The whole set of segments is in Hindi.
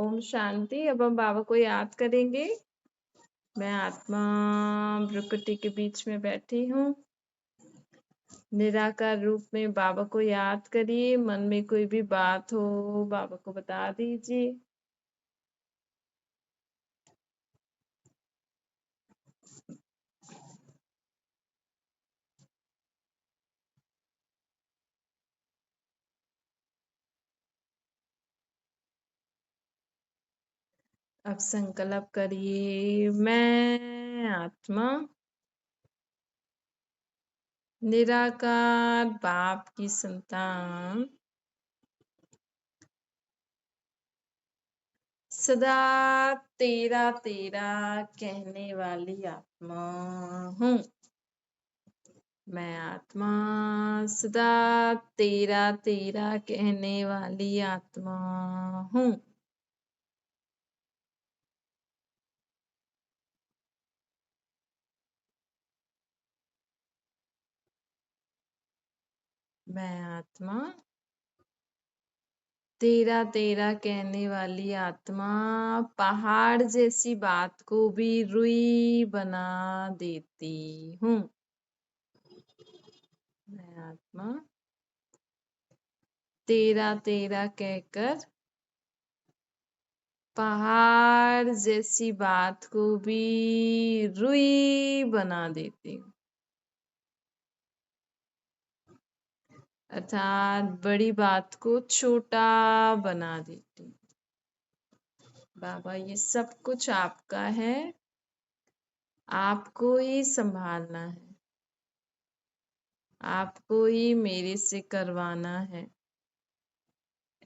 ओम शांति। अब हम बाबा को याद करेंगे। मैं आत्मा प्रकृति के बीच में बैठी हूँ। निराकार रूप में बाबा को याद करिए। मन में कोई भी बात हो बाबा को बता दीजिए। अब संकल्प करिए, मैं आत्मा निराकार बाप की संतान सदा तेरा तेरा कहने वाली आत्मा हूँ। मैं आत्मा सदा तेरा तेरा कहने वाली आत्मा हूँ। मैं आत्मा तेरा तेरा कहने वाली आत्मा पहाड़ जैसी बात को भी रुई बना देती हूँ। मैं आत्मा तेरा तेरा कहकर पहाड़ जैसी बात को भी रुई बना देती हूँ। अर्थात बड़ी बात को छोटा बना देती हूँ। बाबा ये सब कुछ आपका है, आपको ही संभालना है, आपको ही मेरे से करवाना है।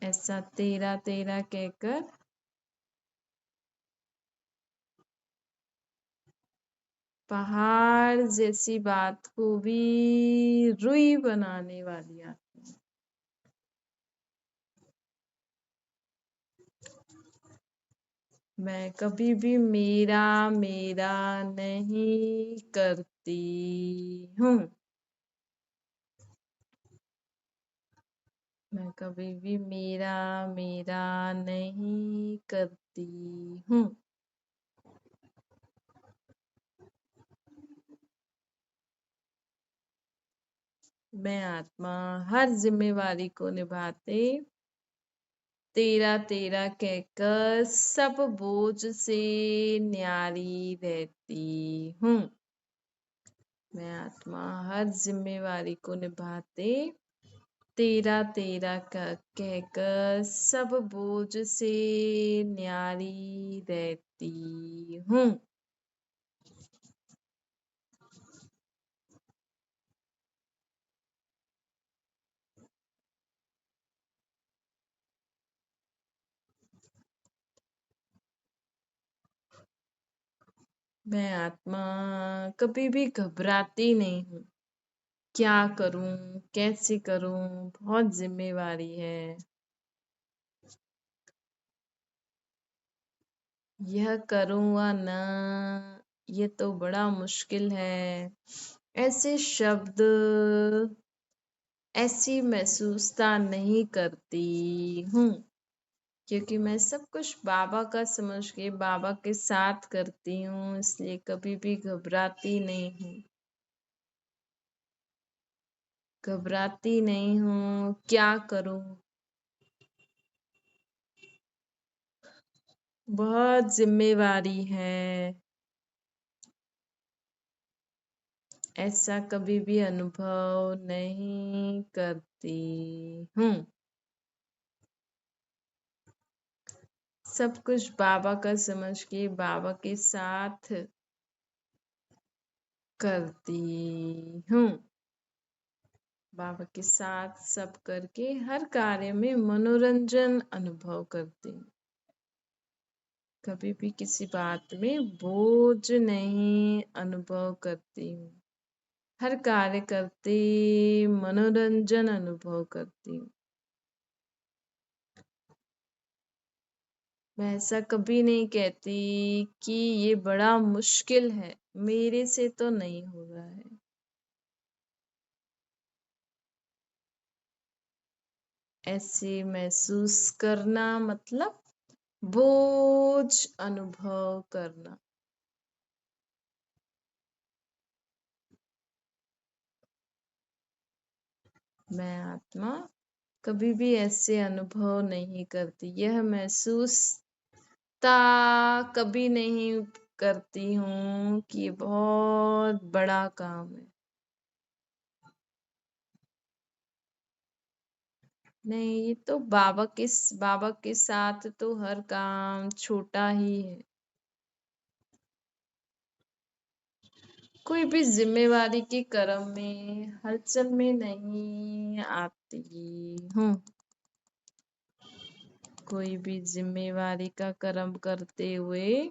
ऐसा तेरा तेरा कहकर पहाड़ जैसी बात को भी रुई बनाने वाली आत्मा। मैं कभी भी मेरा मेरा नहीं करती हूँ। मैं कभी भी मेरा मेरा नहीं करती हूँ। मैं आत्मा हर जिम्मेवारी को निभाते तेरा तेरा कहकर सब बोझ से न्यारी रहती हूँ। मैं आत्मा हर जिम्मेवारी को निभाते तेरा तेरा कहकर सब बोझ से न्यारी रहती हूँ। मैं आत्मा कभी भी घबराती नहीं हूँ। क्या करूं, कैसे करूं, बहुत जिम्मेवारी है। यह करूं व न, ये तो बड़ा मुश्किल है। ऐसे शब्द ऐसी महसूसता नहीं करती हूँ, क्योंकि मैं सब कुछ बाबा का समझ के बाबा के साथ करती हूँ, इसलिए कभी भी घबराती नहीं हूँ। घबराती नहीं हूँ, क्या करूं, बहुत जिम्मेवारी है। ऐसा कभी भी अनुभव नहीं करती हूँ। सब कुछ बाबा का समझ के बाबा के साथ करती हूँ। बाबा के साथ सब करके हर कार्य में मनोरंजन अनुभव करती हूँ। कभी भी किसी बात में बोझ नहीं अनुभव करती हूँ। हर कार्य करते मनोरंजन अनुभव करती हूँ। मैं ऐसा कभी नहीं कहती कि ये बड़ा मुश्किल है, मेरे से तो नहीं हो रहा है। ऐसे महसूस करना मतलब बोझ अनुभव करना। मैं आत्मा कभी भी ऐसे अनुभव नहीं करती, यह महसूसता कभी नहीं करती हूँ कि ये बहुत बड़ा काम है। नहीं, ये तो बाबा के साथ तो हर काम छोटा ही है। कोई भी जिम्मेवारी के क्रम में हलचल में नहीं आती हूँ। कोई भी जिम्मेवारी का कर्म करते हुए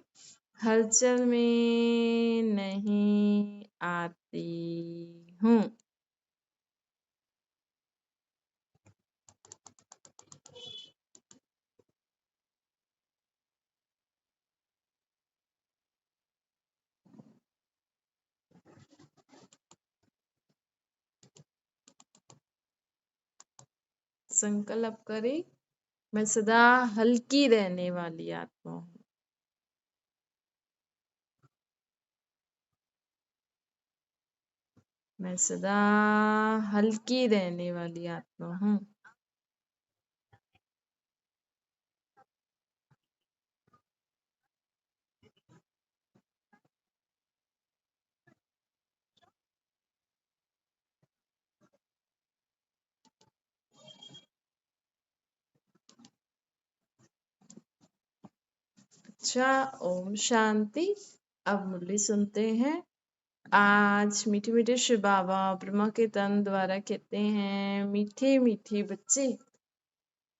हलचल में नहीं आती हूँ। संकल्प करे, मैं सदा हल्की रहने वाली आत्मा हूँ। मैं सदा हल्की रहने वाली आत्मा हूँ। अच्छा, ओम शांति। अब मुरली सुनते हैं। आज मीठे मीठे शिव बाबा ब्रह्मा के तन द्वारा कहते हैं, मीठे मीठे बच्चे।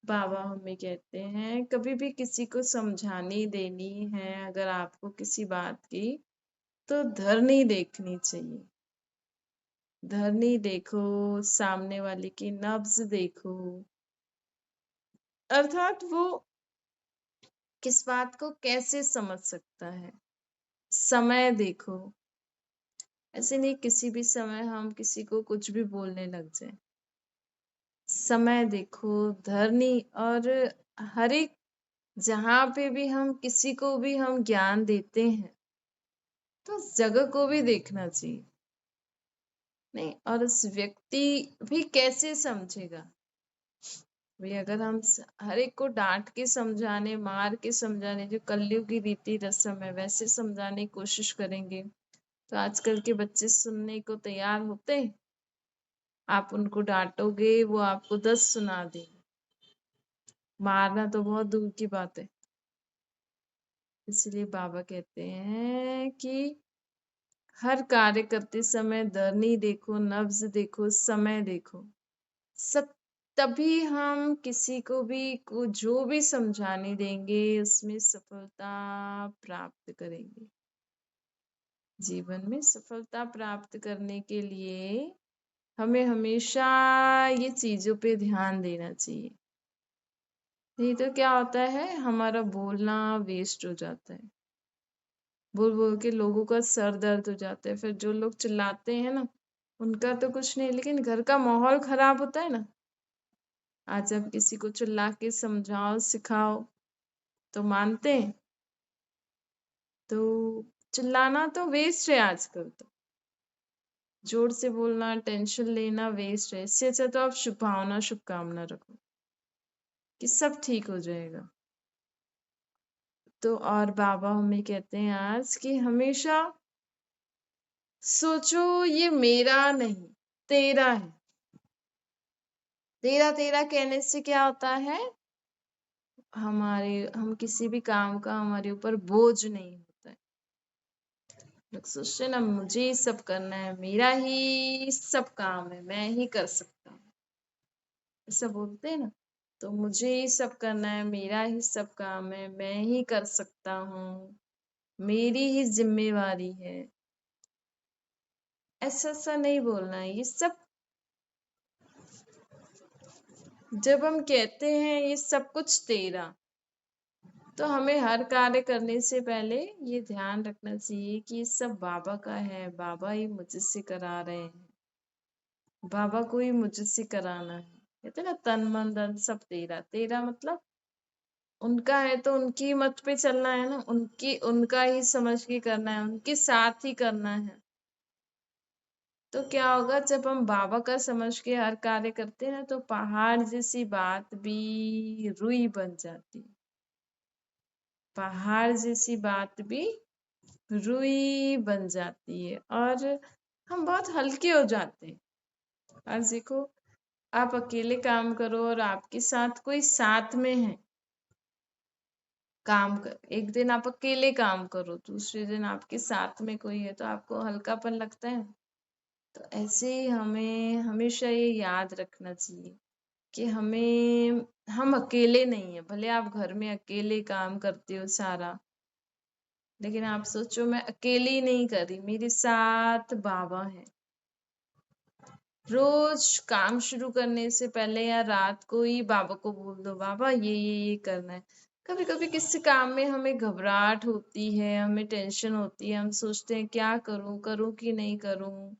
बाबा हमें कहते हैं, कभी भी किसी को समझानी देनी है अगर आपको किसी बात की, तो धरनी देखनी चाहिए। धरनी देखो, सामने वाले की नब्ज देखो, अर्थात वो किस बात को कैसे समझ सकता है। समय देखो, ऐसे नहीं किसी भी समय हम किसी को कुछ भी बोलने लग जाए। समय देखो, धरनी, और हर एक जहां पे भी हम किसी को भी हम ज्ञान देते हैं तो उस जगह को भी देखना चाहिए। नहीं, और उस व्यक्ति भी कैसे समझेगा। भाई अगर हम हर एक को डांट के समझाने, मार के समझाने, जो कलयुग की रीति रस्म है वैसे समझाने की कोशिश करेंगे तो आजकल के बच्चे सुनने को तैयार होते हैं। आप उनको डांटोगे वो आपको 10 सुना देंगे। मारना तो बहुत दूर की बात है। इसलिए बाबा कहते हैं कि हर कार्य करते समय धरनी देखो, नब्ज देखो, समय देखो। सब तभी हम किसी को भी को जो भी समझाने देंगे उसमें सफलता प्राप्त करेंगे। जीवन में सफलता प्राप्त करने के लिए हमें हमेशा ये चीजों पे ध्यान देना चाहिए। नहीं तो क्या होता है, हमारा बोलना वेस्ट हो जाता है। बोल बोल के लोगों का सर दर्द हो जाता है। फिर जो लोग चिल्लाते हैं ना, उनका तो कुछ नहीं, लेकिन घर का माहौल खराब होता है ना। आज आप किसी को चिल्ला के समझाओ सिखाओ तो मानते हैं, तो चिल्लाना तो वेस्ट है आजकल। तो जोर से बोलना, टेंशन लेना वेस्ट है। इससे अच्छा तो आप शुभ भावना, शुभकामना रखो कि सब ठीक हो जाएगा। तो और बाबा हमें कहते हैं आज कि हमेशा सोचो ये मेरा नहीं, तेरा है। तेरा तेरा कहने से क्या होता है, हम किसी भी काम का हमारे ऊपर बोझ नहीं होता है। लोग सोचते हैं ना, मुझे ही सब करना है, मेरा ही सब काम है, मैं ही कर सकता हूँ, ऐसा बोलते हैं ना। तो मुझे ही सब करना है, मेरा ही सब काम है, मैं ही कर सकता हूँ, मेरी ही जिम्मेवारी है। ऐसा ऐसा नहीं बोलना है। ये सब जब हम कहते हैं ये सब कुछ तेरा, तो हमें हर कार्य करने से पहले ये ध्यान रखना चाहिए कि ये सब बाबा का है, बाबा ही मुझसे करा रहे हैं, बाबा को ही मुझसे कराना है। कहते हैं ना, तन मन धन सब तेरा। तेरा मतलब उनका है तो उनकी मत पे चलना है ना, उनका ही समझ के करना है, उनके साथ ही करना है। तो क्या होगा जब हम बाबा का समझ के हर कार्य करते हैं ना, तो पहाड़ जैसी बात भी रुई बन जाती है। पहाड़ जैसी बात भी रुई बन जाती है और हम बहुत हल्के हो जाते हैं। और देखो, आप अकेले काम करो और आपके साथ कोई साथ में है, एक दिन आप अकेले काम करो, दूसरे दिन आपके साथ में कोई है, तो आपको हल्कापन लगता है। तो ऐसे ही हमें हमेशा ये याद रखना चाहिए कि हम अकेले नहीं है। भले आप घर में अकेले काम करते हो सारा, लेकिन आप सोचो मैं अकेली नहीं कर रही, मेरे साथ बाबा है। रोज काम शुरू करने से पहले या रात को ही बाबा को बोल दो, बाबा ये करना है। कभी कभी किसी काम में हमें घबराहट होती है, हमें टेंशन होती है, हम सोचते हैं क्या करूं, करूं कि नहीं करूं,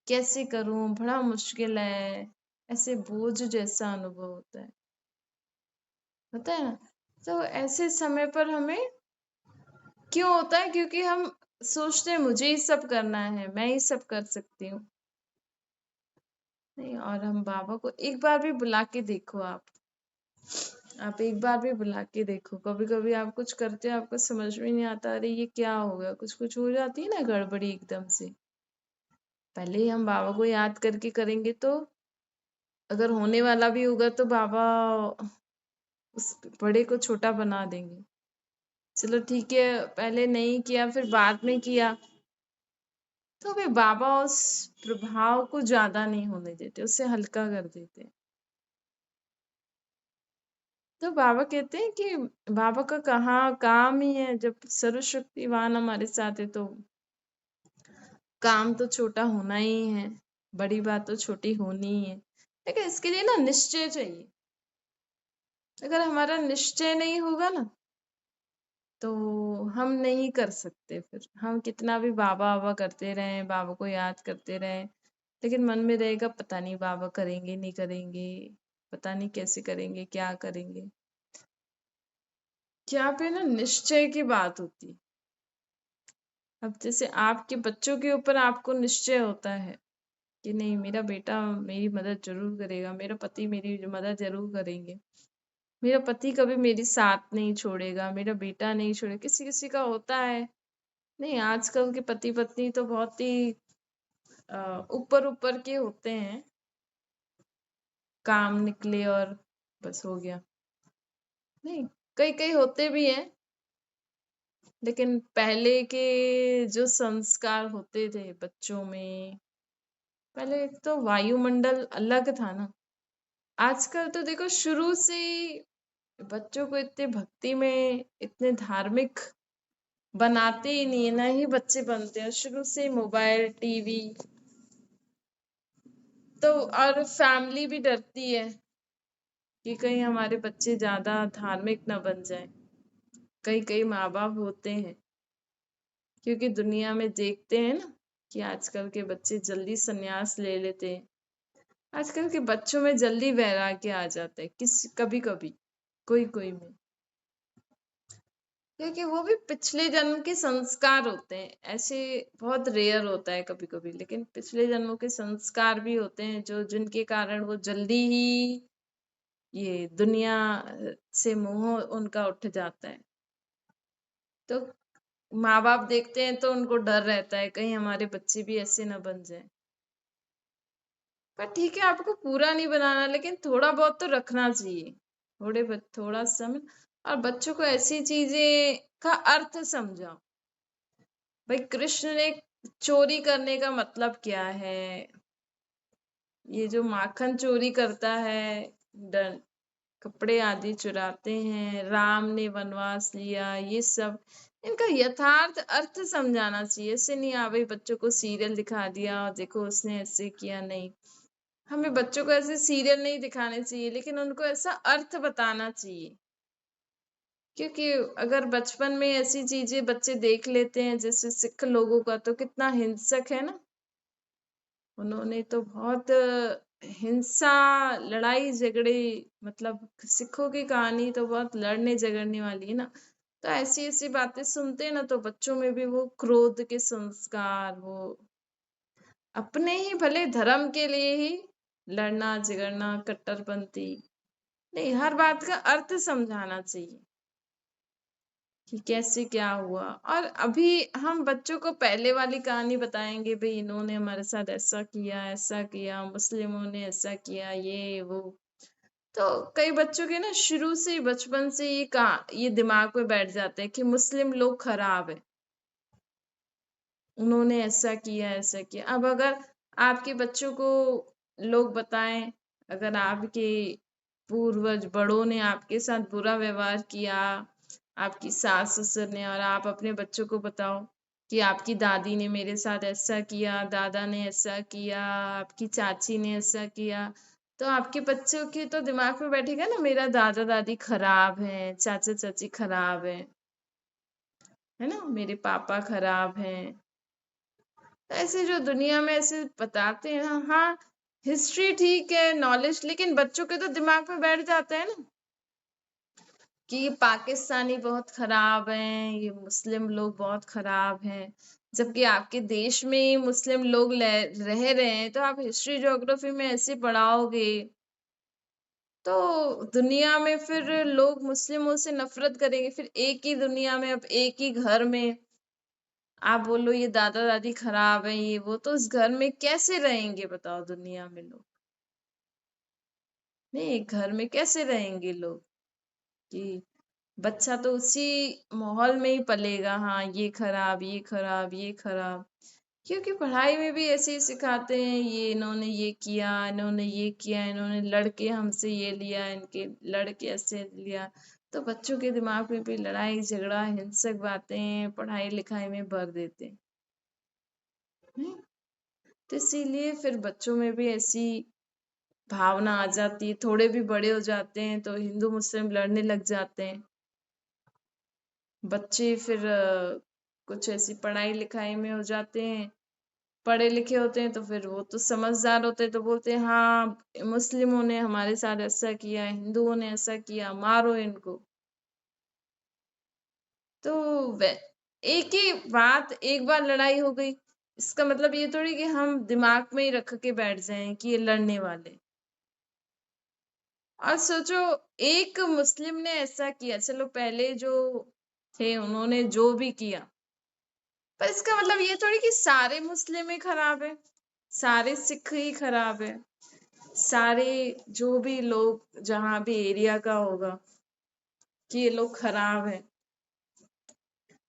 कैसे करूं, बड़ा मुश्किल है, ऐसे बोझ जैसा अनुभव होता है ना। तो ऐसे समय पर हमें क्यों होता है? क्योंकि हम सोचते हैं मुझे ही सब करना है, मैं ही सब कर सकती हूँ। नहीं, और हम बाबा को एक बार भी बुला के देखो। आप एक बार भी बुला के देखो। कभी कभी आप कुछ करते हो, आपको समझ में नहीं आता, अरे ये क्या हो गया, कुछ कुछ हो जाती है ना गड़बड़ी एकदम से। पहले ही हम बाबा को याद करके करेंगे, तो अगर होने वाला भी होगा तो बाबा उस बड़े को छोटा बना देंगे। चलो ठीक है, पहले नहीं किया फिर बाद में किया, तो वे बाबा उस प्रभाव को ज्यादा नहीं होने देते, उसे हल्का कर देते हैं। तो बाबा कहते हैं कि बाबा का कहाँ काम ही है, जब सर्वशक्तिवान हमारे साथ है तो काम तो छोटा होना ही है, बड़ी बात तो छोटी होनी ही है। लेकिन इसके लिए ना निश्चय चाहिए। अगर हमारा निश्चय नहीं होगा ना, तो हम नहीं कर सकते। फिर हम कितना भी बाबा बाबा करते रहें, बाबा को याद करते रहें, लेकिन मन में रहेगा पता नहीं बाबा करेंगे नहीं करेंगे, पता नहीं कैसे करेंगे, क्या करेंगे। क्या पे ना निश्चय की बात होती। अब जैसे आपके बच्चों के ऊपर आपको निश्चय होता है कि नहीं, मेरा बेटा मेरी मदद जरूर करेगा, मेरा पति मेरी मदद जरूर करेंगे, मेरा पति कभी मेरी साथ नहीं छोड़ेगा, मेरा बेटा नहीं छोड़ेगा। किसी किसी का होता है। नहीं, आजकल के पति पत्नी तो बहुत ही ऊपर ऊपर के होते हैं, काम निकले और बस हो गया। नहीं, कई कई होते भी हैं, लेकिन पहले के जो संस्कार होते थे बच्चों में, पहले एक तो वायुमंडल अलग था ना। आजकल तो देखो शुरू से ही बच्चों को इतने भक्ति में, इतने धार्मिक बनाते ही नहीं है, ना ही बच्चे बनते हैं। शुरू से मोबाइल टीवी, तो और फैमिली भी डरती है कि कहीं हमारे बच्चे ज्यादा धार्मिक ना बन जाए। कई कई माँ बाप होते हैं, क्योंकि दुनिया में देखते हैं ना कि आजकल के बच्चे जल्दी संन्यास ले लेते हैं। आजकल के बच्चों में जल्दी वैराग्य आ जाता है, कभी कभी, कोई कोई में, क्योंकि वो भी पिछले जन्म के संस्कार होते हैं। ऐसे बहुत रेयर होता है कभी कभी, लेकिन पिछले जन्मों के संस्कार भी होते हैं जो जिनके कारण वो जल्दी ही ये दुनिया से मोह उनका उठ जाता है। तो माँ बाप देखते हैं तो उनको डर रहता है कहीं हमारे बच्चे भी ऐसे ना बन जाए। पर ठीक है, आपको पूरा नहीं बनाना, लेकिन थोड़ा बहुत तो रखना चाहिए। थोड़ा समय, और बच्चों को ऐसी चीजें का अर्थ समझाओ। भाई कृष्ण ने चोरी करने का मतलब क्या है, ये जो माखन चोरी करता है, डन कपड़े आदि चुराते हैं, राम ने वनवास लिया, ये सब इनका यथार्थ अर्थ समझाना चाहिए। ऐसे नहीं आ भाई बच्चों को सीरियल दिखा दिया और देखो उसने ऐसे किया, नहीं। हमें बच्चों को ऐसे सीरियल नहीं दिखाने चाहिए, लेकिन उनको ऐसा अर्थ बताना चाहिए। क्योंकि अगर बचपन में ऐसी चीजें बच्चे देख लेते हैं जैसे सिख लोगों का, तो कितना हिंसक है ना। उन्होंने तो बहुत हिंसा, लड़ाई झगड़े, मतलब सिखों की कहानी तो बहुत लड़ने झगड़ने वाली है ना। तो ऐसी ऐसी बातें सुनते हैं ना, तो बच्चों में भी वो क्रोध के संस्कार, वो अपने ही भले धर्म के लिए ही लड़ना झगड़ना, कट्टरपंथी नहीं, हर बात का अर्थ समझाना चाहिए कि कैसे क्या हुआ। और अभी हम बच्चों को पहले वाली कहानी बताएंगे, भाई इन्होंने हमारे साथ ऐसा किया, मुस्लिमों ने ऐसा किया, ये वो। तो कई बच्चों के ना शुरू से ही, बचपन से ये दिमाग में बैठ जाते हैं कि मुस्लिम लोग खराब है, उन्होंने ऐसा किया। अब अगर आपके बच्चों को लोग बताएं, अगर आपके पूर्वज बड़ों ने आपके साथ बुरा व्यवहार किया, आपकी सास ससुर ने, और आप अपने बच्चों को बताओ कि आपकी दादी ने मेरे साथ ऐसा किया, दादा ने ऐसा किया, आपकी चाची ने ऐसा किया, तो आपके बच्चों के तो दिमाग में बैठेगा ना, मेरा दादा दादी खराब है, चाचा चाची खराब है ना, मेरे पापा खराब हैं। ऐसे जो दुनिया में ऐसे बताते हैं ना, हाँ हिस्ट्री ठीक है, नॉलेज, लेकिन बच्चों के तो दिमाग में बैठ जाता है ना कि ये पाकिस्तानी बहुत खराब हैं, ये मुस्लिम लोग बहुत खराब हैं। जबकि आपके देश में ही मुस्लिम लोग रह रहे हैं, तो आप हिस्ट्री ज्योग्राफी में ऐसे पढ़ाओगे तो दुनिया में फिर लोग मुस्लिमों से नफरत करेंगे। फिर एक ही दुनिया में, अब एक ही घर में आप बोलो ये दादा दादी खराब है, ये वो, तो उस घर में कैसे रहेंगे बताओ दुनिया में लोग? नहीं, एक घर में कैसे रहेंगे लोग? कि बच्चा तो उसी माहौल में ही पलेगा, हाँ ये खराब, ये खराब, ये खराब। क्योंकि पढ़ाई में भी ऐसे ही सिखाते हैं, ये इन्होंने ये किया, इन्होंने ये किया, इन्होंने लड़के हमसे ये लिया, इनके लड़के ऐसे लिया। तो बच्चों के दिमाग में भी लड़ाई झगड़ा, हिंसक बातें पढ़ाई लिखाई में भर देते हैं। हम्म, तो इसीलिए फिर बच्चों में भी ऐसी भावना आ जाती है, थोड़े भी बड़े हो जाते हैं तो हिंदू मुस्लिम लड़ने लग जाते हैं बच्चे। फिर कुछ ऐसी पढ़ाई लिखाई में हो जाते हैं, पढ़े लिखे होते हैं, तो फिर वो तो समझदार होते हैं, तो बोलते हैं हाँ मुस्लिमों ने हमारे साथ ऐसा किया, हिंदुओं ने ऐसा किया, मारो इनको। तो एक ही बात, एक बार लड़ाई हो गई, इसका मतलब ये थोड़ी कि हम दिमाग में ही रख के बैठ जाएं कि ये लड़ने वाले। और सोचो, एक मुस्लिम ने ऐसा किया, चलो पहले जो थे उन्होंने जो भी किया, पर इसका मतलब ये थोड़ी कि सारे मुस्लिम ही खराब है, सारे सिख ही खराब है, सारे जो भी लोग जहां भी एरिया का होगा कि ये लोग खराब है।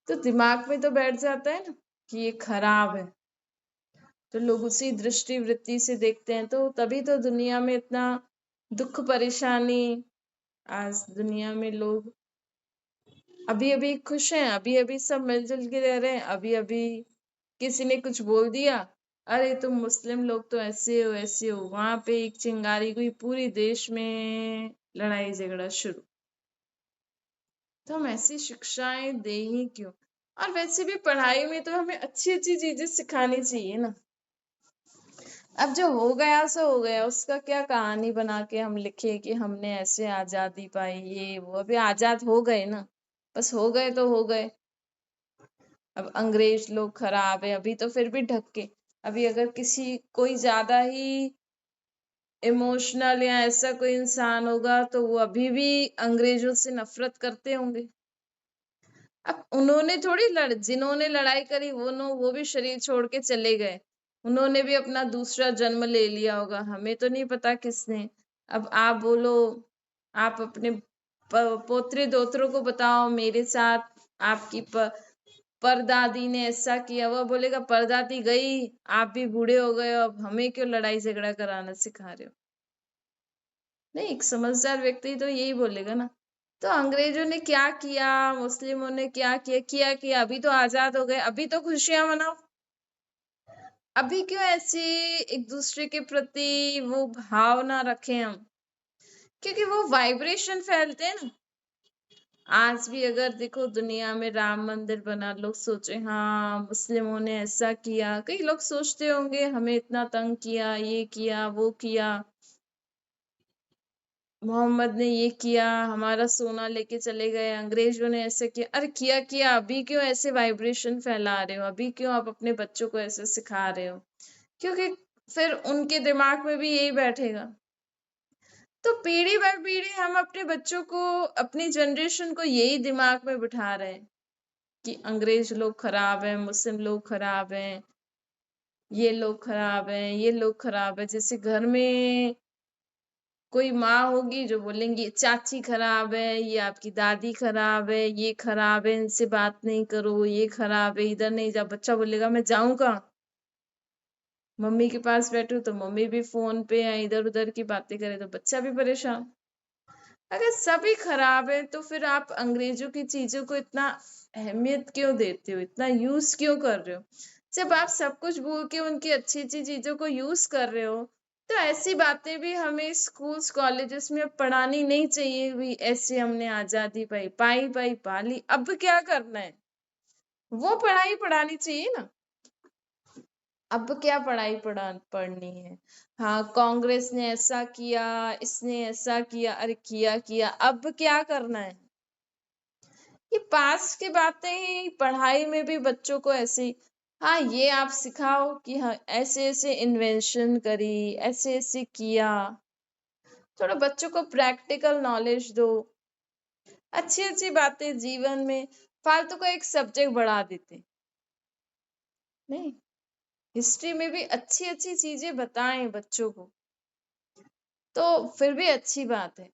तो दिमाग में तो बैठ जाता है ना कि ये खराब है, तो लोग उसी दृष्टि वृत्ति से देखते हैं, तो तभी तो दुनिया में इतना दुख परेशानी। आज दुनिया में लोग अभी अभी खुश हैं, अभी अभी सब मिलजुल के रह रहे हैं, अभी अभी किसी ने कुछ बोल दिया, अरे तुम मुस्लिम लोग तो ऐसे हो ऐसे हो, वहां पे एक चिंगारी हुई, पूरी देश में लड़ाई झगड़ा शुरू। तो हम ऐसी शिक्षाएं दे ही क्यों? और वैसे भी पढ़ाई में तो हमें अच्छी अच्छी चीजें सिखानी चाहिए ना। अब जो हो गया सो हो गया, उसका क्या कहानी बना के हम लिखे कि हमने ऐसे आजादी पाई, ये वो, अभी आजाद हो गए ना, बस हो गए तो हो गए। अब अंग्रेज लोग खराब है, अभी तो फिर भी ढक के, अभी अगर किसी कोई ज्यादा ही इमोशनल या ऐसा कोई इंसान होगा तो वो अभी भी अंग्रेजों से नफरत करते होंगे। अब उन्होंने थोड़ी जिन्होंने लड़ाई करी वो भी शरीर छोड़ के चले गए, उन्होंने भी अपना दूसरा जन्म ले लिया होगा, हमें तो नहीं पता किसने। अब आप बोलो, आप अपने पोत्रे दोत्रों को बताओ मेरे साथ आपकी परदादी ने ऐसा किया, वो बोलेगा परदादी गई, आप भी बूढ़े हो गए हो, अब हमें क्यों लड़ाई झगड़ा कराना सिखा रहे हो? नहीं, एक समझदार व्यक्ति तो यही बोलेगा ना। तो अंग्रेजों ने क्या किया, मुस्लिमों ने क्या किया, किया अभी तो आजाद हो गए, अभी तो खुशियां मनाओ। अभी क्यों ऐसी एक दूसरे के प्रति वो भावना रखें हम? क्योंकि वो वाइब्रेशन फैलते हैं ना। आज भी अगर देखो दुनिया में राम मंदिर बना, लोग सोचे हाँ मुस्लिमों ने ऐसा किया, कई लोग सोचते होंगे हमें इतना तंग किया, ये किया वो किया, मोहम्मद ने ये किया, हमारा सोना लेके चले गए, अंग्रेजों ने ऐसे किया। अरे किया किया, अभी क्यों ऐसे वाइब्रेशन फैला रहे हो? अभी क्यों आप अपने बच्चों को ऐसे सिखा रहे हो? क्योंकि फिर उनके दिमाग में भी यही बैठेगा। तो पीढ़ी बार पीढ़ी हम अपने बच्चों को, अपनी जनरेशन को यही दिमाग में बिठा रहे हैं कि अंग्रेज लोग खराब हैं, मुस्लिम लोग खराब हैं, ये लोग खराब हैं, ये लोग खराब है। जैसे घर में कोई माँ होगी जो बोलेंगी चाची खराब है, ये आपकी दादी खराब है, ये खराब है, इनसे बात नहीं करो, ये खराब है, इधर नहीं जा। बच्चा बोलेगा मैं जाऊं कहाँ? मम्मी के पास बैठू तो मम्मी भी फोन पे या इधर उधर की बातें करे तो बच्चा भी परेशान। अगर सभी खराब है तो फिर आप अंग्रेजों की चीजों को इतना अहमियत क्यों देते हो, इतना यूज क्यों कर रहे हो? जब आप सब कुछ भूल के उनकी अच्छी अच्छी चीजों को यूज कर रहे हो, तो ऐसी बातें भी हमें स्कूल्स कॉलेजेस में अब पढ़ानी नहीं चाहिए। भी ऐसे हमने आजादी पाई पाई पाई पाली, अब क्या करना है? वो पढ़ाई पढ़ानी चाहिए ना। अब क्या पढ़ाई पढ़नी है? हाँ, कांग्रेस ने ऐसा किया, इसने ऐसा किया, अरे किया किया, अब क्या करना है? ये पास की बातें ही पढ़ाई में भी बच्चों को ऐसे, हाँ ये आप सिखाओ कि हाँ ऐसे ऐसे इन्वेंशन करी, ऐसे ऐसे किया। थोड़ा बच्चों को प्रैक्टिकल नॉलेज दो, अच्छी अच्छी बातें जीवन में। फालतू का एक सब्जेक्ट बढ़ा देते नहीं, हिस्ट्री में भी अच्छी अच्छी चीजें बताएं बच्चों को, तो फिर भी अच्छी बात है।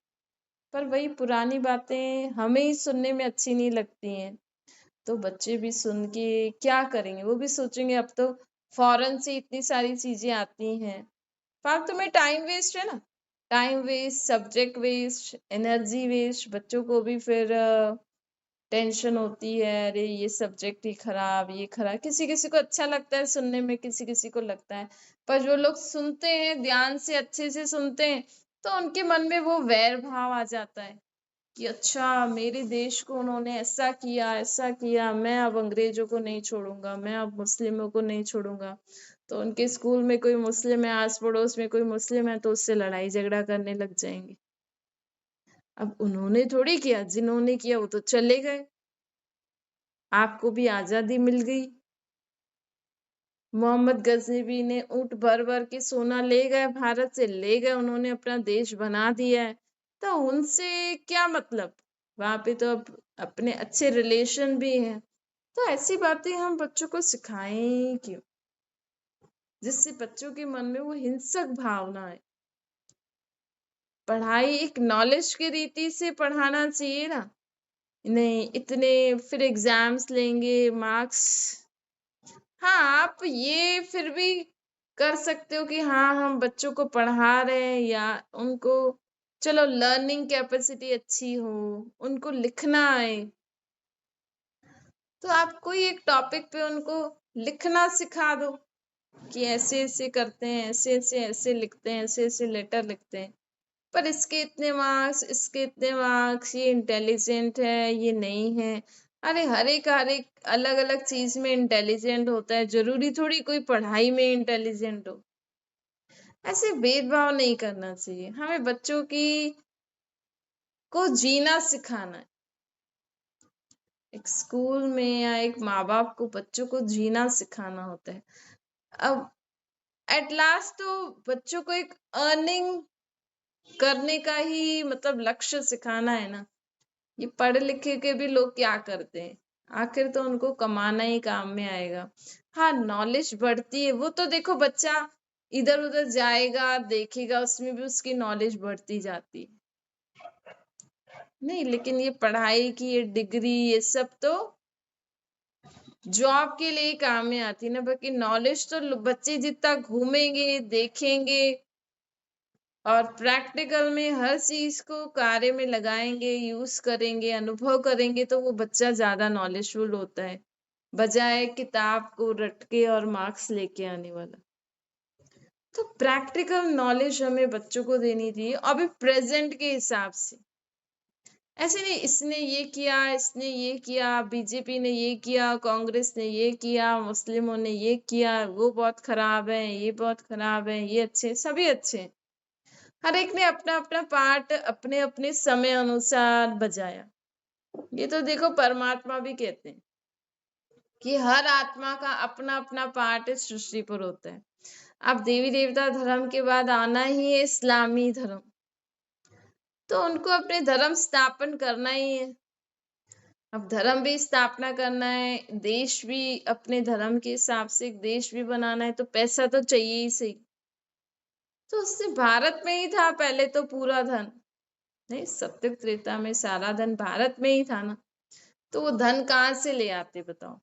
पर वही पुरानी बातें हमें ही सुनने में अच्छी नहीं लगती हैं, तो बच्चे भी सुन के क्या करेंगे? वो भी सोचेंगे अब तो फॉरेन से इतनी सारी चीजें आती हैं। फालतू में टाइम वेस्ट है ना, time waste, subject waste, energy waste. बच्चों को भी फिर टेंशन होती है, अरे ये सब्जेक्ट ही खराब, ये खराब। किसी किसी को अच्छा लगता है सुनने में, किसी किसी को लगता है। पर जो लोग सुनते हैं, ध्यान से अच्छे से सुनते हैं, तो उनके मन में वो वैर भाव आ जाता है कि अच्छा मेरे देश को उन्होंने ऐसा किया, ऐसा किया, मैं अब अंग्रेजों को नहीं छोड़ूंगा, मैं अब मुस्लिमों को नहीं छोड़ूंगा। तो उनके स्कूल में कोई मुस्लिम है, आस पड़ोस में कोई मुस्लिम है, तो उससे लड़ाई झगड़ा करने लग जाएंगे। अब उन्होंने थोड़ी किया, जिन्होंने किया वो तो चले गए, आपको भी आजादी मिल गई। मोहम्मद गजनबी ने ऊंट भर भर के सोना ले गए, भारत से ले गए, उन्होंने अपना देश बना दिया है। तो उनसे क्या मतलब? वहां पे तो अब अपने अच्छे रिलेशन भी हैं। तो ऐसी बातें हम बच्चों को सिखाएं क्यों, जिससे बच्चों के मन में वो हिंसक भावना है? पढ़ाई एक नॉलेज की रीति से पढ़ाना चाहिए ना। नहीं इतने फिर एग्जाम्स लेंगे, मार्क्स। हाँ, आप ये फिर भी कर सकते हो कि हाँ हम बच्चों को पढ़ा रहे हैं या उनको, चलो लर्निंग कैपेसिटी अच्छी हो, उनको लिखना आए, तो आप कोई एक टॉपिक पे उनको लिखना सिखा दो कि ऐसे ऐसे करते हैं, ऐसे ऐसे ऐसे लिखते हैं, ऐसे ऐसे लेटर लिखते हैं। पर इसके इतने मार्क्स, इसके इतने मार्क्स, ये इंटेलिजेंट है, ये नहीं है। अरे हर एक अलग अलग चीज में इंटेलिजेंट होता है, जरूरी थोड़ी कोई पढ़ाई में इंटेलिजेंट हो। ऐसे भेदभाव नहीं करना चाहिए। हमें बच्चों की को जीना सिखाना है। एक स्कूल में या एक माँ बाप को बच्चों को जीना सिखाना होता है। अब एट लास्ट तो बच्चों को एक अर्निंग करने का ही मतलब लक्ष्य सिखाना है ना। ये पढ़े लिखे के भी लोग क्या करते हैं? आखिर तो उनको कमाना ही काम में आएगा। हाँ, नॉलेज बढ़ती है, वो तो देखो बच्चा इधर उधर जाएगा, देखेगा, उसमें भी उसकी नॉलेज बढ़ती जाती है। नहीं, लेकिन ये पढ़ाई की ये डिग्री, ये सब तो जॉब के लिए ही काम में आती है ना। बाकी नॉलेज तो बच्चे जितना घूमेंगे, देखेंगे और प्रैक्टिकल में हर चीज को कार्य में लगाएंगे, यूज करेंगे, अनुभव करेंगे, तो वो बच्चा ज्यादा नॉलेजफुल होता है, बजाय किताब को रट के और मार्क्स लेके आने वाला। तो प्रैक्टिकल नॉलेज हमें बच्चों को देनी चाहिए, अभी प्रेजेंट के हिसाब से। ऐसे नहीं इसने ये किया, इसने ये किया, बीजेपी ने ये किया, कांग्रेस ने ये किया, मुस्लिमों ने ये किया, वो बहुत खराब है, ये बहुत खराब है, ये अच्छे, सभी अच्छे हैं। हर एक ने अपना अपना पार्ट अपने अपने समय अनुसार बजाया। ये तो देखो परमात्मा भी कहते हैं कि हर आत्मा का अपना अपना पार्ट इस सृष्टि पर होता है। अब देवी देवता धर्म के बाद आना ही है इस्लामी धर्म, तो उनको अपने धर्म स्थापन करना ही है। अब धर्म भी स्थापना करना है, देश भी अपने धर्म के हिसाब से एक देश भी बनाना है, तो पैसा तो चाहिए ही सही। तो उससे भारत में ही था पहले तो पूरा धन, नहीं सत्युग त्रेता में सारा धन भारत में ही था ना, तो वो धन कहाँ से ले आते बताओ।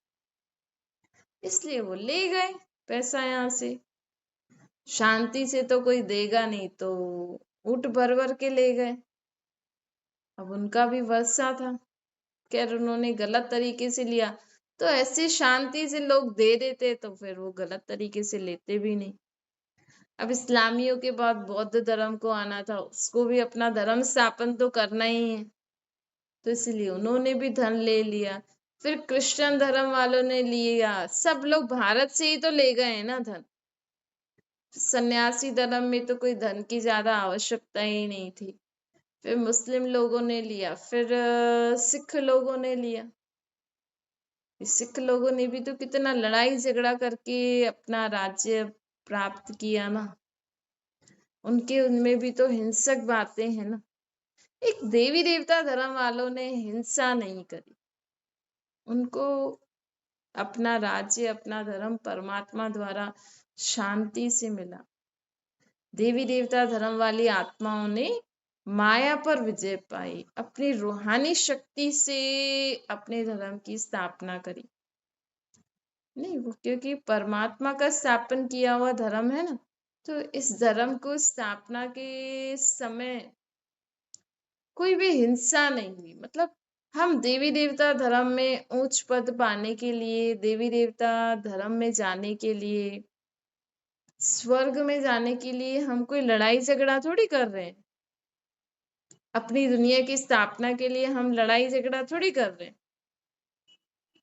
इसलिए वो ले गए पैसा यहाँ से, शांति से तो कोई देगा नहीं, तो ऊँट भर भर के ले गए। अब उनका भी वर्षा था, खैर उन्होंने गलत तरीके से लिया, तो ऐसे शांति से लोग दे देते तो फिर वो गलत तरीके से लेते भी नहीं। अब इस्लामियों के बाद बौद्ध धर्म को आना था, उसको भी अपना धर्म स्थापन तो करना ही है, तो इसलिए उन्होंने भी धन ले लिया। फिर क्रिश्चियन धर्म वालों ने लिया, सब लोग भारत से ही तो ले गए हैं ना धन। सन्यासी धर्म में तो कोई धन की ज्यादा आवश्यकता ही नहीं थी। फिर मुस्लिम लोगों ने लिया, फिर सिख लोगों ने लिया। सिख लोगों ने भी तो कितना लड़ाई झगड़ा करके अपना राज्य प्राप्त किया ना, उनके उनमें भी तो हिंसक बातें हैं ना। एक देवी देवता धर्म वालों ने हिंसा नहीं करी, उनको अपना राज्य अपना धर्म परमात्मा द्वारा शांति से मिला। देवी देवता धर्म वाली आत्माओं ने माया पर विजय पाई, अपनी रूहानी शक्ति से अपने धर्म की स्थापना करी। नहीं वो क्योंकि परमात्मा का स्थापन किया हुआ धर्म है ना, तो इस धर्म को स्थापना के समय कोई भी हिंसा नहीं हुई। मतलब हम देवी देवता धर्म में उच्च पद पाने के लिए, देवी देवता धर्म में जाने के लिए, स्वर्ग में जाने के लिए हम कोई लड़ाई झगड़ा थोड़ी कर रहे हैं। अपनी दुनिया की स्थापना के लिए हम लड़ाई झगड़ा थोड़ी कर रहे हैं।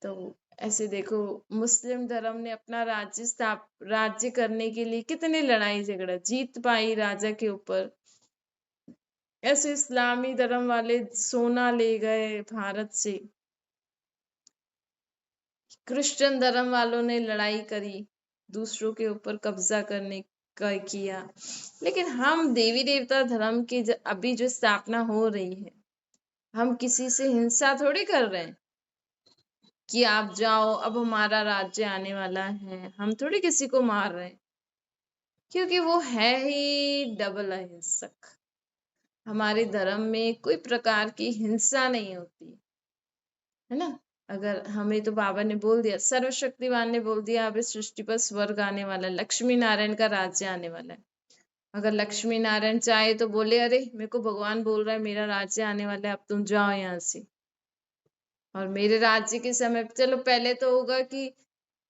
तो ऐसे देखो मुस्लिम धर्म ने अपना राज्य करने के लिए कितने लड़ाई झगड़ा जीत पाई राजा के ऊपर। ऐसे इस्लामी धर्म वाले सोना ले गए भारत से, क्रिश्चियन धर्म वालों ने लड़ाई करी, दूसरों के ऊपर कब्जा करने का किया। लेकिन हम देवी देवता धर्म की अभी जो स्थापना हो रही है, हम किसी से हिंसा थोड़ी कर रहे हैं कि आप जाओ अब हमारा राज्य आने वाला है, हम थोड़ी किसी को मार रहे हैं, क्योंकि वो है ही डबल अहिंसक। हमारे धर्म में कोई प्रकार की हिंसा नहीं होती है ना। अगर हमें तो बाबा ने बोल दिया, सर्वशक्तिमान ने बोल दिया अब इस सृष्टि पर स्वर्ग आने वाला है, लक्ष्मी नारायण का राज्य आने वाला है। अगर लक्ष्मी नारायण चाहे तो बोले अरे मेरे को भगवान बोल रहा है मेरा राज्य आने वाला है, अब तुम जाओ यहाँ से। और मेरे राज्य के समय चलो पहले तो होगा कि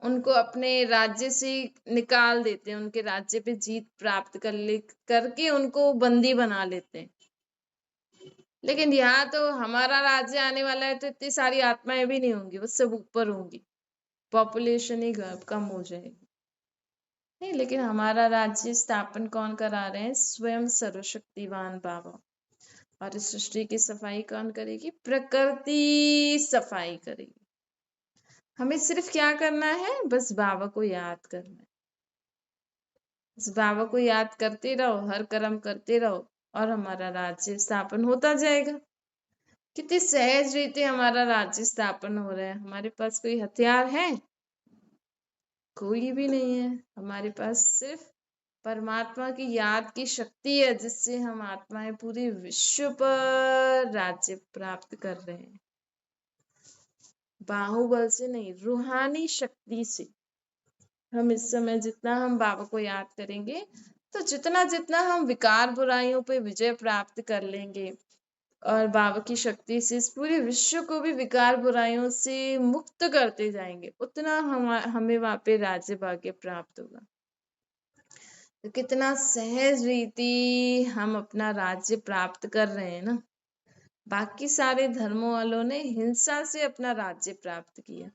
उनको अपने राज्य से निकाल देते हैं, उनके राज्य पे जीत प्राप्त करके उनको बंदी बना लेते हैं। लेकिन यहाँ तो हमारा राज्य आने वाला है, तो इतनी सारी आत्माएं भी नहीं होंगी, वो सब ऊपर होंगी, पॉपुलेशन ही कम हो जाएगी। नहीं लेकिन हमारा राज्य स्थापन कौन करा रहे हैं? स्वयं सर्वशक्तिवान बाबा। और इस सृष्टि की सफाई कौन करेगी? प्रकृति सफाई करेगी। हमें सिर्फ क्या करना है? बस बाबा को याद करना है। बस बाबा को याद करते रहो, हर कर्म करते रहो, और हमारा राज्य स्थापन होता जाएगा। कितनी सहज रीति हमारा राज्य स्थापन हो रहा है। हमारे पास कोई हथियार है? कोई भी नहीं है। हमारे पास सिर्फ परमात्मा की याद की शक्ति है, जिससे हम आत्माएं पूरे विश्व पर राज्य प्राप्त कर रहे हैं। बाहुबल से नहीं, रूहानी शक्ति से। हम इस समय जितना हम बाबा को याद करेंगे, तो जितना जितना हम विकार बुराइयों पे विजय प्राप्त कर लेंगे, और बाबा की शक्ति से इस पूरे विश्व को भी विकार बुराइयों से मुक्त करते जाएंगे, उतना हमें वहां पे राज्य भाग्य प्राप्त होगा। तो कितना सहज रीति हम अपना राज्य प्राप्त कर रहे हैं ना। बाकी सारे धर्मों वालों ने हिंसा से अपना राज्य प्राप्त किया,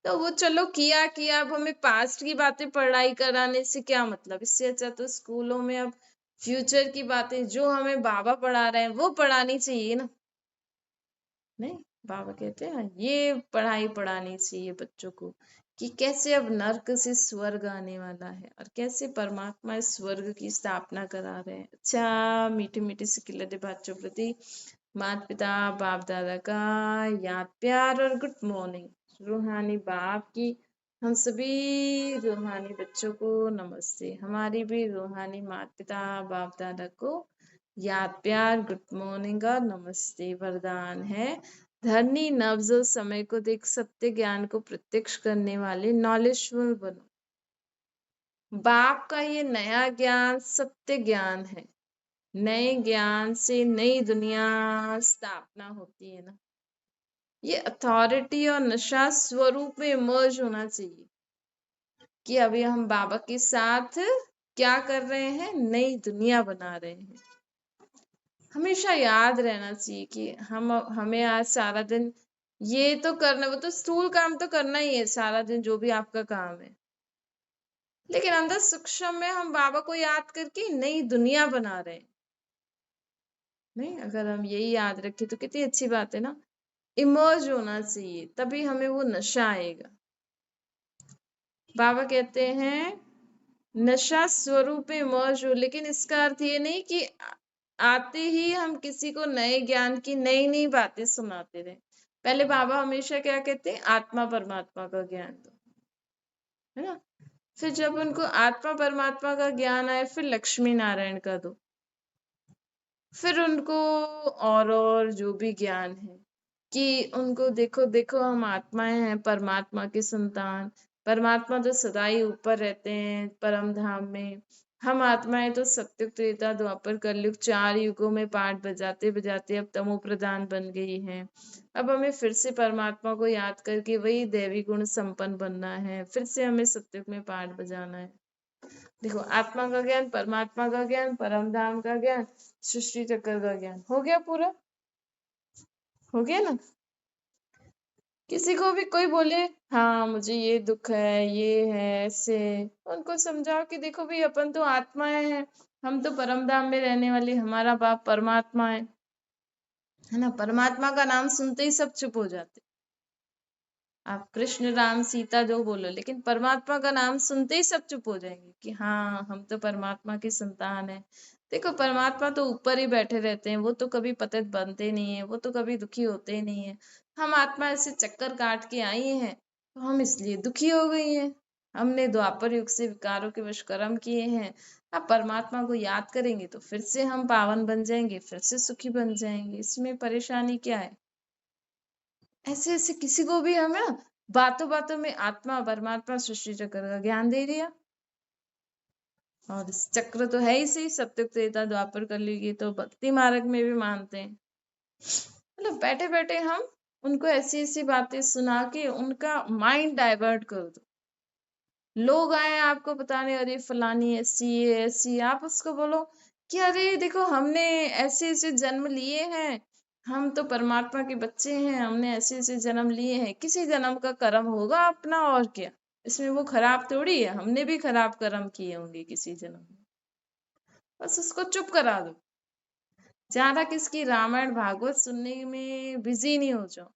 तो वो चलो किया किया, अब हमें पास्ट की बातें पढ़ाई कराने से क्या मतलब। इससे अच्छा तो स्कूलों में अब फ्यूचर की बातें जो हमें बाबा पढ़ा रहे हैं वो पढ़ानी चाहिए ना। नहीं, बाबा कहते हैं ये पढ़ाई पढ़ानी चाहिए बच्चों को कि कैसे अब नर्क से स्वर्ग आने वाला है और कैसे परमात्मा इस स्वर्ग की स्थापना करा रहे हैं। अच्छा, मीठे मीठे से खिलते बच्चों प्रति माता पिता बाप दादा का याद प्यार और गुड मॉर्निंग। रूहानी बाप की हम सभी रूहानी बच्चों को नमस्ते। हमारी भी रूहानी माता पिता बाप दादा को याद प्यार गुड मॉर्निंग और नमस्ते। वरदान है धरनी नब्ज और समय को देख सत्य ज्ञान को प्रत्यक्ष करने वाले नॉलेजफुल बनो। बाप का ये नया ज्ञान सत्य ज्ञान है। नए ज्ञान से नई दुनिया स्थापना होती है ना। ये अथॉरिटी और नशा स्वरूप में इमर्ज होना चाहिए कि अभी हम बाबा के साथ क्या कर रहे हैं, नई दुनिया बना रहे हैं। हमेशा याद रहना चाहिए कि हमें आज सारा दिन ये तो करना, वो तो स्थूल काम तो करना ही है सारा दिन जो भी आपका काम है, लेकिन अंदर सूक्ष्म में हम बाबा को याद करके नई दुनिया बना रहे हैं। नहीं, अगर हम यही याद रखें तो कितनी अच्छी बात है ना। इमर्ज होना चाहिए तभी हमें वो नशा आएगा। बाबा कहते हैं नशा स्वरूप में इमर्ज हो, लेकिन इसका अर्थ ये नहीं कि आते ही हम किसी को नए ज्ञान की नई नई बातें सुनाते रहे। पहले बाबा हमेशा क्या कहते हैं, आत्मा परमात्मा का ज्ञान दो, है ना। फिर जब उनको आत्मा परमात्मा का ज्ञान आए फिर लक्ष्मी नारायण का दो। फिर उनको और जो भी ज्ञान है कि उनको देखो देखो हम आत्माएं हैं, परमात्मा की संतान। परमात्मा तो सदा ही ऊपर रहते हैं परम धाम में। हम आत्माएं तो सत्युग त्रेता द्वापर कलयुग 4 युगों में पाठ बजाते बजाते अब तमो प्रधान बन गई हैं। अब हमें फिर से परमात्मा को याद करके वही दैवी गुण संपन्न बनना है, फिर से हमें सत्युग में पाठ बजाना है। देखो, आत्मा का ज्ञान, परमात्मा का ज्ञान, परम धाम का ज्ञान, सृष्टि चक्र का ज्ञान हो गया, पूरा हो गया ना। किसी को भी कोई बोले हाँ मुझे ये दुख है, ये है ऐसे, उनको समझाओ कि देखो भाई अपन तो आत्माएं हैं, हम तो परम धाम में रहने वाली, हमारा बाप परमात्मा है ना। परमात्मा का नाम सुनते ही सब चुप हो जाते। आप कृष्ण राम सीता जो बोलो, लेकिन परमात्मा का नाम सुनते ही सब चुप हो जाएंगे कि हाँ हम तो परमात्मा की संतान है। देखो, परमात्मा तो ऊपर ही बैठे रहते हैं, वो तो कभी पतित बनते नहीं है, वो तो कभी दुखी होते ही नहीं है। हम आत्मा ऐसे चक्कर काट के आई हैं तो हम इसलिए दुखी हो गई हैं। हमने द्वापर युग से विकारों के वश कर्म किए हैं। अब परमात्मा को याद करेंगे तो फिर से हम पावन बन जाएंगे, फिर से सुखी बन जाएंगे। इसमें परेशानी क्या है। ऐसे ऐसे किसी को भी हमें ना बातों बातों में आत्मा परमात्मा सृष्टि चक्र का ज्ञान दे दिया। और इस चक्र तो है ही सही, सत्युग त्रेता द्वापर कलयुग, ये तो भक्ति मार्ग में भी मानते हैं। मतलब बैठे बैठे हम उनको ऐसी ऐसी बातें सुना के उनका माइंड डाइवर्ट कर दो। लोग आए आपको बताने, अरे फलानी ऐसी है ऐसी, आप उसको बोलो कि अरे देखो हमने ऐसे ऐसे जन्म लिए हैं, हम तो परमात्मा के बच्चे हैं, हमने ऐसे ऐसे जन्म लिए हैं, किसी जन्म का कर्म होगा अपना, और क्या। इसमें वो खराब थोड़ी है, हमने भी खराब कर्म किए होंगे किसी जन्म में। बस उसको चुप करा दो। ज्यादा किसकी रामायण भागवत सुनने में बिजी नहीं हो जाओ।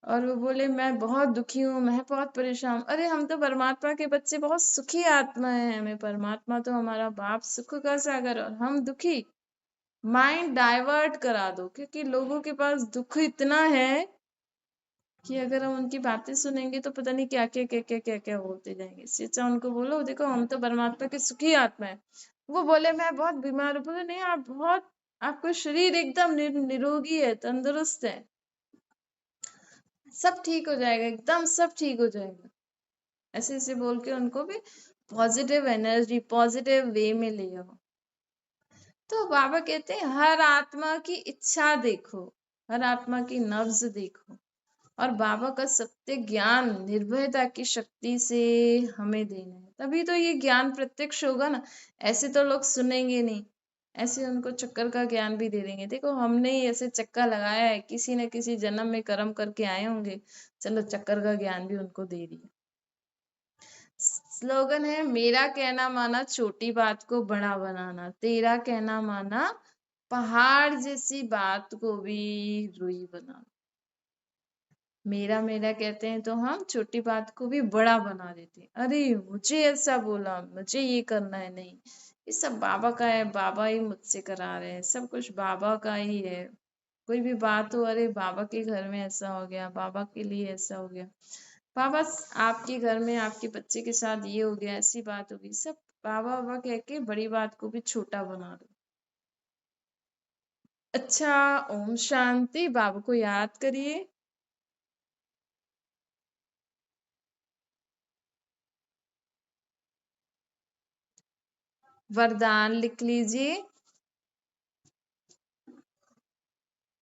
और वो बोले मैं बहुत दुखी हूँ, मैं बहुत परेशान हूँ। अरे हम तो परमात्मा के बच्चे, बहुत सुखी आत्मा है, हमें परमात्मा तो हमारा बाप सुख का सागर, और हम दुखी। माइंड डाइवर्ट करा दो, क्योंकि लोगों के पास दुख इतना है कि अगर हम उनकी बातें सुनेंगे तो पता नहीं क्या क्या क्या क्या क्या क्या बोलते जाएंगे। इससे अच्छा उनको बोलो देखो हम तो परमात्मा के सुखी आत्मा है। वो बोले मैं बहुत बीमार हूँ, बोले नहीं आप बहुत, आपका शरीर एकदम निरोगी है, तंदुरुस्त है, सब ठीक हो जाएगा, एकदम सब ठीक हो जाएगा। ऐसे ऐसे बोल के उनको भी पॉजिटिव एनर्जी, पॉजिटिव वे में ले आओ। तो बाबा कहते हैं हर आत्मा की इच्छा देखो, हर आत्मा की नब्ज देखो, और बाबा का सत्य ज्ञान निर्भयता की शक्ति से हमें देना है, तभी तो ये ज्ञान प्रत्यक्ष होगा ना। ऐसे तो लोग सुनेंगे नहीं, ऐसे उनको चक्कर का ज्ञान भी दे देंगे। देखो हमने ही ऐसे चक्का लगाया है, किसी न किसी जन्म में कर्म करके आए होंगे, चलो चक्कर का ज्ञान भी उनको दे दिया। स्लोगन है, मेरा कहना माना छोटी बात को बड़ा बनाना, तेरा कहना माना पहाड़ जैसी बात को भी रुई बनाना। मेरा मेरा कहते हैं तो हम छोटी बात को भी बड़ा बना देते हैं। अरे मुझे ऐसा बोला, मुझे ये करना है, नहीं, ये सब बाबा का है, बाबा ही मुझसे करा रहे हैं, सब कुछ बाबा का ही है। कोई भी बात हो, अरे बाबा के घर में ऐसा हो गया, बाबा के लिए ऐसा हो गया, बाबा आपके घर में आपके बच्चे के साथ ये हो गया, ऐसी बात होगी, सब बाबा बाबा कह के बड़ी बात को भी छोटा बना दो। अच्छा, ओम शांति। बाबा को याद करिए। वरदान लिख लीजिए।